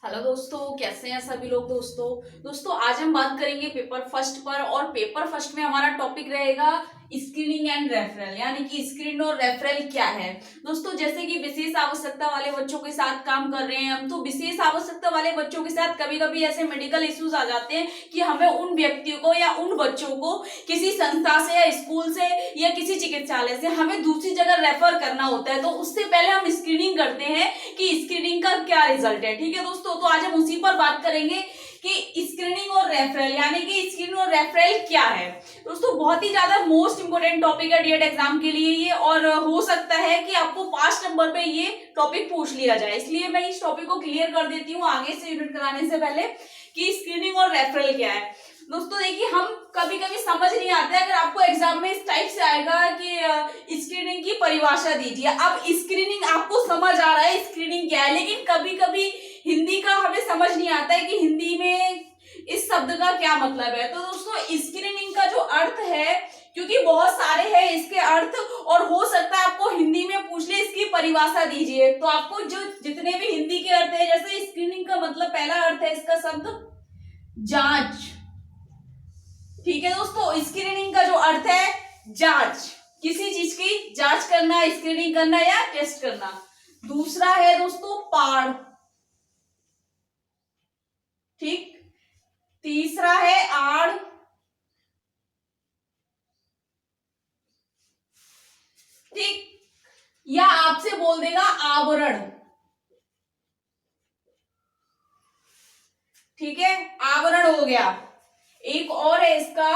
Hello दोस्तों, कैसे हैं सभी लोग। दोस्तों आज हम बात करेंगे पेपर फर्स्ट पर। और पेपर फर्स्ट में हमारा टॉपिक रहेगा स्क्रीनिंग एंड रेफरल, यानी कि स्क्रीन और रेफरल क्या है। दोस्तों जैसे कि विशेष आवश्यकता वाले बच्चों के साथ काम कर रहे हैं हम, तो विशेष आवश्यकता वाले बच्चों के साथ कभी कभी ऐसे मेडिकल इश्यूज आ जाते हैं कि हमें उन व्यक्तियों को या उन बच्चों को किसी संस्था से या स्कूल से या किसी चिकित्सालय से हमें दूसरी जगह रेफर करना होता है। तो उससे पहले हम स्क्रीनिंग करते हैं कि स्क्रीनिंग का क्या रिजल्ट है। ठीक है दोस्तों, तो आज हम उसी पर बात करेंगे कि स्क्रीनिंग और रेफरल, यानी कि स्क्रीनिंग और रेफरल क्या है। दोस्तों बहुत ही ज्यादा मोस्ट इंपोर्टेंट टॉपिक है डीएड एग्जाम के लिए ये, और हो सकता है कि आपको 5 नंबर पे ये टॉपिक पूछ लिया जाए, इसलिए मैं इस टॉपिक को क्लियर कर देती हूँ आगे से यूनिट कराने से पहले कि स्क्रीनिंग और रेफरल क्या है। दोस्तों देखिए, हम कभी कभी समझ नहीं आता है, अगर आपको एग्जाम में इस टाइप से आएगा कि स्क्रीनिंग की परिभाषा दीजिए। अब स्क्रीनिंग आपको समझ आ रहा है स्क्रीनिंग क्या है, लेकिन कभी कभी हिंदी का हमें समझ नहीं आता है कि हिंदी में इस शब्द का क्या मतलब है। तो दोस्तों स्क्रीनिंग का जो अर्थ है, क्योंकि बहुत सारे हैं इसके अर्थ, और हो सकता है आपको हिंदी में पूछ ले इसकी परिभाषा दीजिए, तो आपको जो जितने भी हिंदी के अर्थ है, जैसे स्क्रीनिंग का मतलब पहला अर्थ है इसका शब्द जांच। ठीक है दोस्तों, स्क्रीनिंग का जो अर्थ है जांच, किसी चीज की जांच करना, स्क्रीनिंग करना या टेस्ट करना। दूसरा है दोस्तों पाड़, ठीक। तीसरा है आड़, ठीक, या आपसे बोल देगा आवरण। ठीक है, आवरण हो गया। एक और है इसका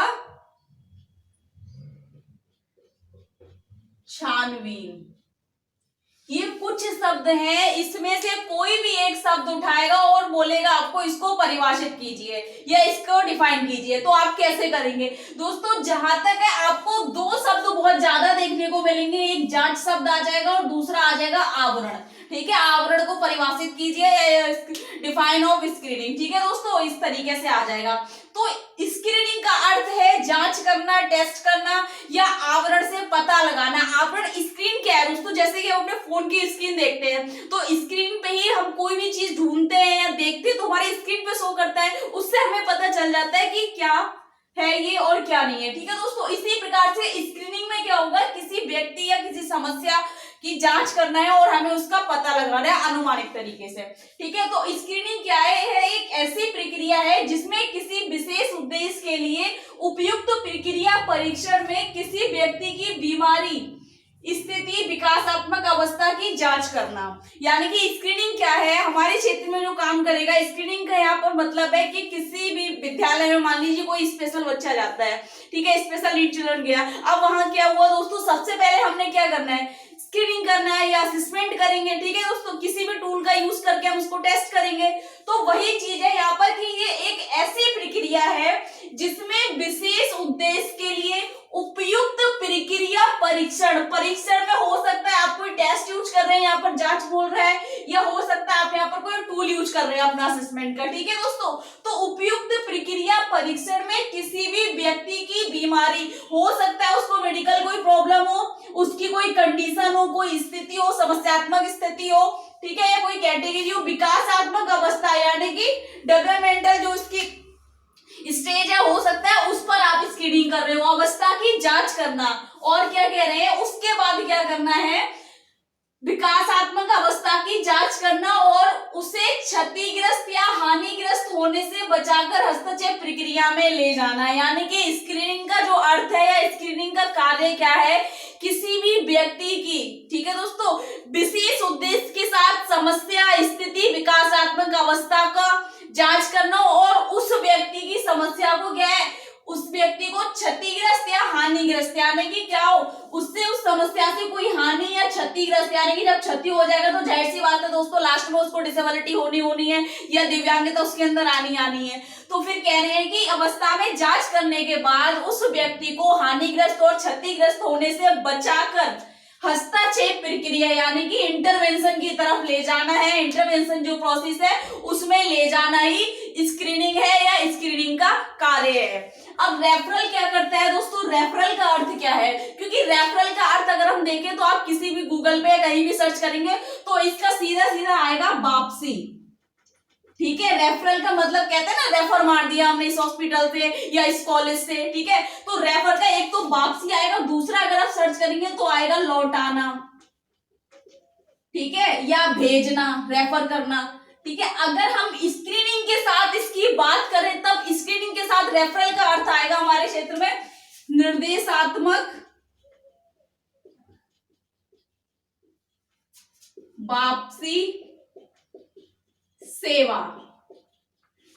छानबीन। ये कुछ शब्द हैं, इसमें से कोई भी एक शब्द उठाएगा और बोलेगा आपको इसको परिभाषित कीजिए या इसको डिफाइन कीजिए, तो आप कैसे करेंगे। दोस्तों जहां तक है, आपको दो शब्द बहुत ज्यादा देखने को मिलेंगे, एक जांच शब्द आ जाएगा और दूसरा आ जाएगा आवरण। ठीक है, आवरण को परिभाषित कीजिए, डिफाइन ऑफ स्क्रीनिंग। ठीक है दोस्तों, इस तरीके से आ जाएगा। तो स्क्रीनिंग का अर्थ है जांच करना, टेस्ट करना या आवरण से पता लगाना। आवरण स्क्रीन क्या है दोस्तों, जैसे कि हम अपने फोन की स्क्रीन देखते हैं, तो स्क्रीन पे ही हम कोई भी चीज ढूंढते हैं या देखते हैं तो हमारी स्क्रीन पे शो करता है, उससे हमें पता चल जाता है कि क्या है ये और क्या नहीं है। ठीक है दोस्तों, इसी प्रकार से स्क्रीनिंग में क्या होगा, किसी व्यक्ति या किसी समस्या की जांच करना है और हमें उसका पता लगाना है अनुमानित तरीके से। ठीक है, तो स्क्रीनिंग क्या है, यह एक ऐसी प्रक्रिया है जिसमें किसी विशेष उद्देश्य के लिए उपयुक्त प्रक्रिया परीक्षण में किसी व्यक्ति की बीमारी, स्थिति, विकासात्मक अवस्था की जांच करना। यानी कि स्क्रीनिंग क्या है, हमारे क्षेत्र में जो काम करेगा, स्क्रीनिंग का यहाँ पर मतलब है कि किसी भी विद्यालय में मान लीजिए कोई स्पेशल बच्चा जाता है, ठीक है, स्पेशल नीड चिल्ड्रन गया। अब वहां क्या हुआ दोस्तों, सबसे पहले हमने क्या करना है, स्क्रीनिंग करना है या असेसमेंट करेंगे। ठीक है दोस्तों, किसी भी टूल का यूज करके हम उसको टेस्ट करेंगे। तो वही चीज है यहाँ पर कि ये एक ऐसी प्रक्रिया है जिसमें विशेष उद्देश्य के लिए उपयुक्त प्रक्रिया परीक्षण, परीक्षण में हो सकता है आप कोई टेस्ट यूज कर रहे हैं, यहाँ पर जांच बोल रहा है, या हो सकता है आप यहाँ पर कोई टूल यूज कर रहे हैं अपना असेसमेंट का। ठीक है दोस्तों, तो उपयुक्त प्रक्रिया परीक्षण में किसी भी व्यक्ति की बीमारी, हो सकता है उसको मेडिकल कोई प्रॉब्लम हो, उसकी कोई कंडीशन हो, कोई स्थिति हो, समस्यात्मक स्थिति हो, ठीक है, या कोई कैटेगरी हो, विकासात्मक अवस्था यानी कि डेवलपमेंटल जो उसकी स्टेज है, हो सकता है उस पर आप स्क्रीनिंग कर रहे हो, अवस्था की जांच करना। और क्या कह रहे हैं, उसके बाद क्या करना है, विकासात्मक अवस्था की जांच करना और उसे क्षतिग्रस्त या हानिग्रस्त होने से बचाकर हस्तक्षेप प्रक्रिया में ले जाना। यानी कि स्क्रीनिंग का जो अर्थ है या स्क्रीनिंग का कार्य क्या है, किसी भी व्यक्ति की, ठीक है दोस्तों, विशेष उद्देश्य के साथ समस्या, स्थिति, विकासात्मक अवस्था का जांच करना और उस व्यक्ति की समस्या को क्या है, उस व्यक्ति को क्षतिग्रस्त या हानिग्रस्त, यानी कि क्या हो, उससे उस समस्या से कोई हानि या क्षतिग्रस्त, यानी कि जब क्षति हो जाएगा तो जाहिर सी बात है दोस्तों, लास्ट में उसको डिसेबिलिटी होनी है या दिव्यांगता उसके अंदर आनी है। तो फिर कह रहे हैं कि अवस्था में जांच करने के बाद उस व्यक्ति को हानिग्रस्त और क्षतिग्रस्त होने से बचाकर हस्तक्षेप प्रक्रिया यानी कि इंटरवेंशन की तरफ ले जाना है। इंटरवेंशन जो प्रोसेस है उसमें ले जाना ही स्क्रीनिंग है या स्क्रीनिंग का कार्य है। अब रेफरल क्या करता है दोस्तों, रेफरल का अर्थ क्या है, क्योंकि रेफरल का अर्थ अगर हम देखें तो आप किसी भी गूगल पे कहीं भी सर्च करेंगे तो इसका सीधा सीधा आएगा वापसी। ठीक है। रेफरल का मतलब कहते हैं ना, रेफर मार दिया हमने इस हॉस्पिटल से या इस कॉलेज से, ठीक है। तो रेफर का एक तो वापसी आएगा, दूसरा अगर आप सर्च करेंगे तो आएगा लौटाना, ठीक है, या भेजना, रेफर करना, ठीक है। अगर हम स्क्रीनिंग के साथ इसकी बात करें तब स्क्रीनिंग के साथ रेफरल का अर्थ आएगा हमारे क्षेत्र में निर्देशात्मक वापसी सेवा,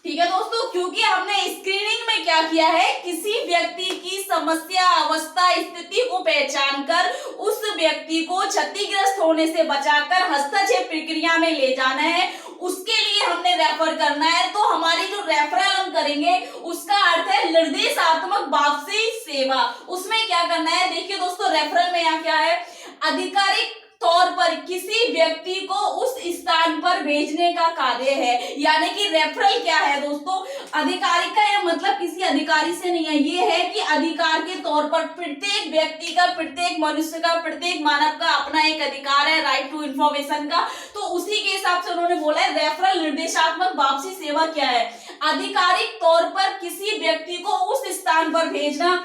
ठीक है दोस्तों। क्योंकि हमने स्क्रीनिंग में क्या किया है, किसी व्यक्ति की समस्या, अवस्था, स्थिति को पहचान कर उस व्यक्ति को क्षतिग्रस्त होने से बचाकर हस्तक्षेप प्रक्रिया में ले जाना है, उसके लिए हमने रेफर करना है। तो हमारी जो रेफरल हम करेंगे उसका अर्थ है निर्देशात्मक वापसी सेवा। उसमें क्या करना है, देखिए दोस्तों, रेफरल में यहाँ क्या है, आधिकारिक तौर पर किसी व्यक्ति को उस स्थान पर भेजने का कार्य है। यानी कि रेफरल क्या है दोस्तों, अधिकारी का यह मतलब किसी अधिकारी से नहीं है, ये है कि अधिकार के तौर पर प्रत्येक व्यक्ति का, प्रत्येक मनुष्य का, प्रत्येक मानव का अपना एक अधिकार है, राइट टू इंफॉर्मेशन का। तो उसी के हिसाब से उन्होंने बोला है रेफरल निर्देशात्मक वापसी सेवा क्या है, आधिकारिक तौर पर किसी व्यक्ति को उस स्थान पर भेजना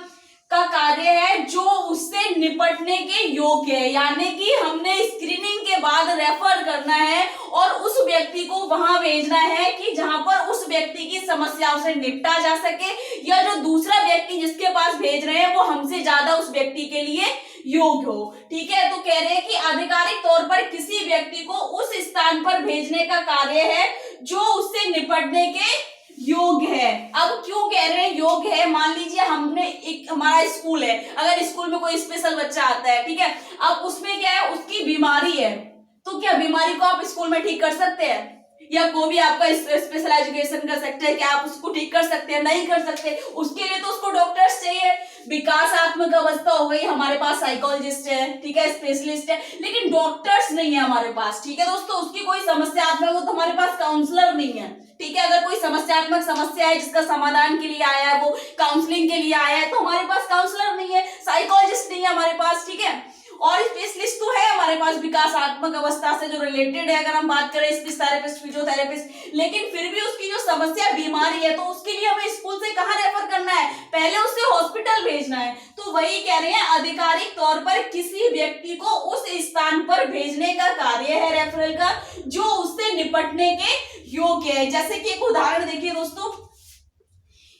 का कार्य है जो उससे निपटने के योग्य है। यानी कि हमने स्क्रीनिंग के बाद रेफर करना है और उस व्यक्ति को वहां भेजना है कि जहां पर उस व्यक्ति की समस्याओं से निपटा जा सके, या जो दूसरा व्यक्ति जिसके पास भेज रहे हैं वो हमसे ज्यादा उस व्यक्ति के लिए योग्य हो, ठीक है। तो कह रहे हैं कि आधिकारिक तौर पर किसी व्यक्ति को उस स्थान पर भेजने का कार्य है जो उससे निपटने के योग्य है। अब क्यों कह रहे हैं योग्य है, मान लीजिए हमने एक, हमारा स्कूल है, अगर स्कूल में कोई स्पेशल बच्चा आता है, ठीक है, अब उसमें क्या है, उसकी बीमारी है, तो क्या बीमारी को आप स्कूल में ठीक कर सकते हैं, या कोई भी आपका स्पेशल एजुकेशन का सेक्टर है, क्या आप उसको ठीक कर सकते हैं, नहीं कर सकते। उसके लिए तो उसको डॉक्टर्स चाहिए। विकासात्मक अवस्था हो गई, हमारे पास साइकोलॉजिस्ट है, ठीक है, स्पेशलिस्ट है, लेकिन डॉक्टर्स नहीं है हमारे पास, ठीक है दोस्तों। उसकी कोई समस्यात्मक हो तो हमारे पास काउंसलर नहीं है, ठीक है। अगर कोई समस्यात्मक समस्या है जिसका समाधान के लिए आया है, वो काउंसलिंग के लिए आया है, तो हमारे पास काउंसलर नहीं है, साइकोलॉजिस्ट नहीं है हमारे पास, ठीक है। और स्पेशलिस्ट तो है हमारे पास विकासात्मक अवस्था से जो रिलेटेड है, अगर हम बात करें स्पीच थेरेपिस्ट, फिजियोथेरेपिस्ट, लेकिन फिर भी उसकी जो समस्या बीमारी है तो उसके लिए हमें स्कूल से कहाँ रेफर करना है, पहले उसे हॉस्पिटल भेजना है। तो वही कह रहे हैं आधिकारिक तौर पर किसी व्यक्ति को उस स्थान पर भेजने का कार्य है रेफरल का जो उससे निपटने के योग्य है। जैसे कि एक उदाहरण देखिए दोस्तों,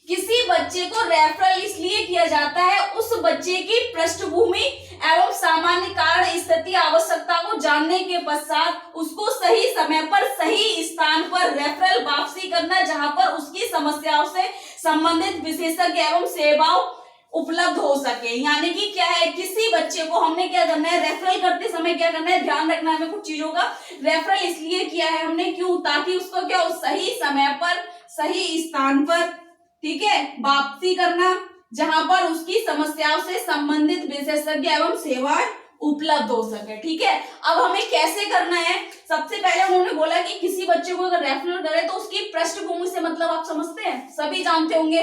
किसी बच्चे को रेफरल इसलिए किया जाता है उस बच्चे की पृष्ठभूमि एवं सामान्य कारण, स्थिति, आवश्यकता को जानने के पश्चात उसको सही समय पर सही स्थान पर रेफरल वापसी करना जहां पर उसकी समस्याओं से संबंधित विशेषज्ञ एवं सेवाओं उपलब्ध हो सके। यानी कि क्या है, किसी बच्चे को हमने क्या करना है, रेफरल करते समय क्या करना है, ध्यान रखना है हमें कुछ चीजों का। रेफरल इसलिए किया है हमने, क्यों, ताकि उसको क्या, सही समय पर सही स्थान पर, ठीक है, वापसी करना जहां पर उसकी समस्याओं से संबंधित विशेषज्ञ एवं सेवाएं उपलब्ध हो सके, ठीक है। अब हमें कैसे करना है, सबसे पहले उन्होंने बोला कि किसी बच्चे को अगर रेफरल करे तो उसकी पृष्ठभूमि से मतलब आप समझते हैं, सभी जानते होंगे,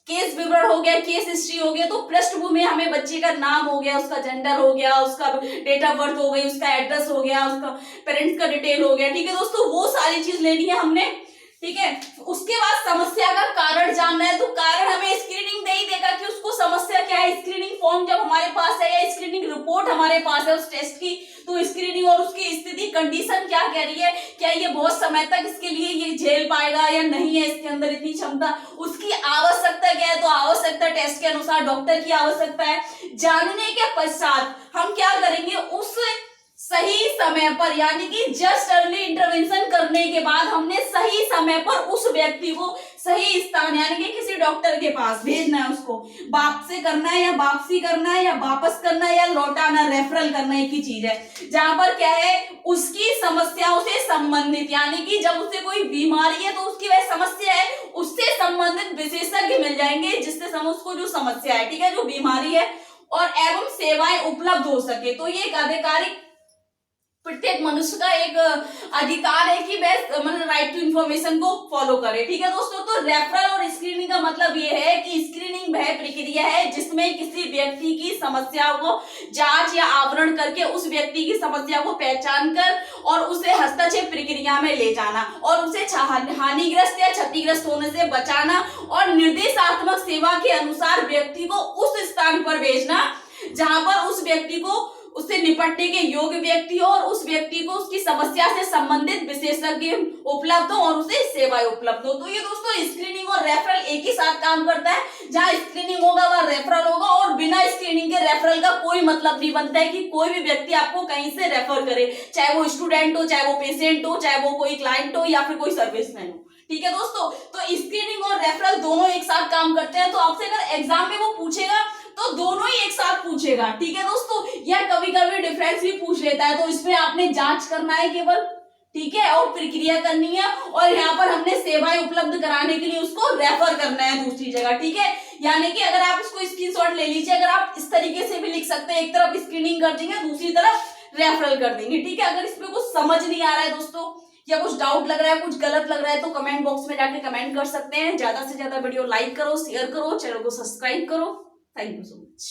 केस विवरण हो गया, केस हिस्ट्री हो गया, तो पृष्ठभूमि हमें बच्चे का नाम हो गया, उसका जेंडर हो गया, उसका डेट ऑफ बर्थ हो गई, उसका एड्रेस हो गया, उसका पेरेंट्स का डिटेल हो गया, ठीक है दोस्तों, वो सारी चीज लेनी है हमने, ठीक है। उसके बाद समस्या का कारण जानना है, तो कारण हमें स्क्रीनिंग दे ही देगा कि उसको समस्या क्या है। स्क्रीनिंग फॉर्म जब हमारे पास है या स्क्रीनिंग रिपोर्ट हमारे पास है उस टेस्ट की, तो स्क्रीनिंग और उसकी स्थिति, कंडीशन क्या कह रही है, क्या ये बहुत समय तक इसके लिए ये झेल पाएगा या नहीं है, इसके अंदर इतनी क्षमता, उसकी आवश्यकता क्या है, तो आवश्यकता टेस्ट के अनुसार डॉक्टर की आवश्यकता है। जानने के पश्चात हम क्या करेंगे, उस सही समय पर, यानी कि जस्ट अर्ली इंटरवेंशन करने के बाद हमने सही समय पर उस व्यक्ति को सही स्थान, यानी कि किसी डॉक्टर के पास भेजना है, उसको वापसी करना है या वापसी करना है या वापस करना है या लौटाना, रेफरल करना, एक ही चीज है। जहां पर क्या है, उसकी समस्याओं से संबंधित, यानी कि जब उसे कोई बीमारी है तो उसकी वह समस्या है, उससे संबंधित विशेषज्ञ मिल जाएंगे जिससे उसको जो समस्या है, ठीक है, जो बीमारी है, और एवं सेवाएं उपलब्ध हो सके। तो ये एक आधिकारिक प्रत्येक मनुष्य का एक अधिकार है कि वह मतलब राइट टू इन्फॉर्मेशन को फॉलो करे। ठीक है दोस्तों, तो रेफरल और स्क्रीनिंग का मतलब ये है कि स्क्रीनिंग वह प्रक्रिया है जिसमें किसी व्यक्ति की समस्या को जांच या आवरण करके उस व्यक्ति की समस्या को पहचान कर और उसे हस्तक्षेप प्रक्रिया में ले जाना और उसे हानिग्रस्त या क्षतिग्रस्त होने से बचाना और निर्देशात्मक सेवा के अनुसार व्यक्ति को उस स्थान पर भेजना जहां पर उस व्यक्ति को उससे निपटने के योग्य व्यक्ति हो और उस व्यक्ति को उसकी समस्या से संबंधित विशेषज्ञ उपलब्ध हो और उसे सेवाएं उपलब्ध हो। तो ये दोस्तों स्क्रीनिंग और रेफरल एक ही साथ काम करता है। जहां स्क्रीनिंग होगा वहां रेफरल होगा और बिना स्क्रीनिंग के रेफरल का कोई मतलब नहीं बनता है कि कोई भी व्यक्ति आपको कहीं से रेफर करे, चाहे वो स्टूडेंट हो, चाहे वो पेशेंट हो, चाहे वो कोई क्लाइंट हो या फिर कोई सर्विसमैन हो। ठीक है दोस्तों, तो स्क्रीनिंग और रेफरल दोनों एक साथ काम करते हैं। तो आपसे अगर एग्जाम में वो पूछेगा तो दोनों ही एक साथ पूछेगा। ठीक है दोस्तों, या कभी कभी डिफरेंस भी पूछ लेता है, तो इसमें आपने जांच करना है केवल, ठीक है, और प्रक्रिया करनी है और यहाँ पर हमने सेवाएं उपलब्ध कराने के लिए उसको रेफर करना है दूसरी जगह। ठीक है, यानी कि अगर आप इसको स्क्रीनशॉट ले लीजिए, अगर आप इस तरीके से भी लिख सकते हैं, एक तरफ स्क्रीनिंग कर देंगे, दूसरी तरफ रेफरल कर देंगे। ठीक है, अगर इसमें कुछ समझ नहीं आ रहा है दोस्तों या कुछ डाउट लग रहा है, कुछ गलत लग रहा है, तो कमेंट बॉक्स में जाके कमेंट कर सकते हैं। ज्यादा से ज्यादा वीडियो लाइक करो, शेयर करो, चैनल को सब्सक्राइब करो। Thank you so much.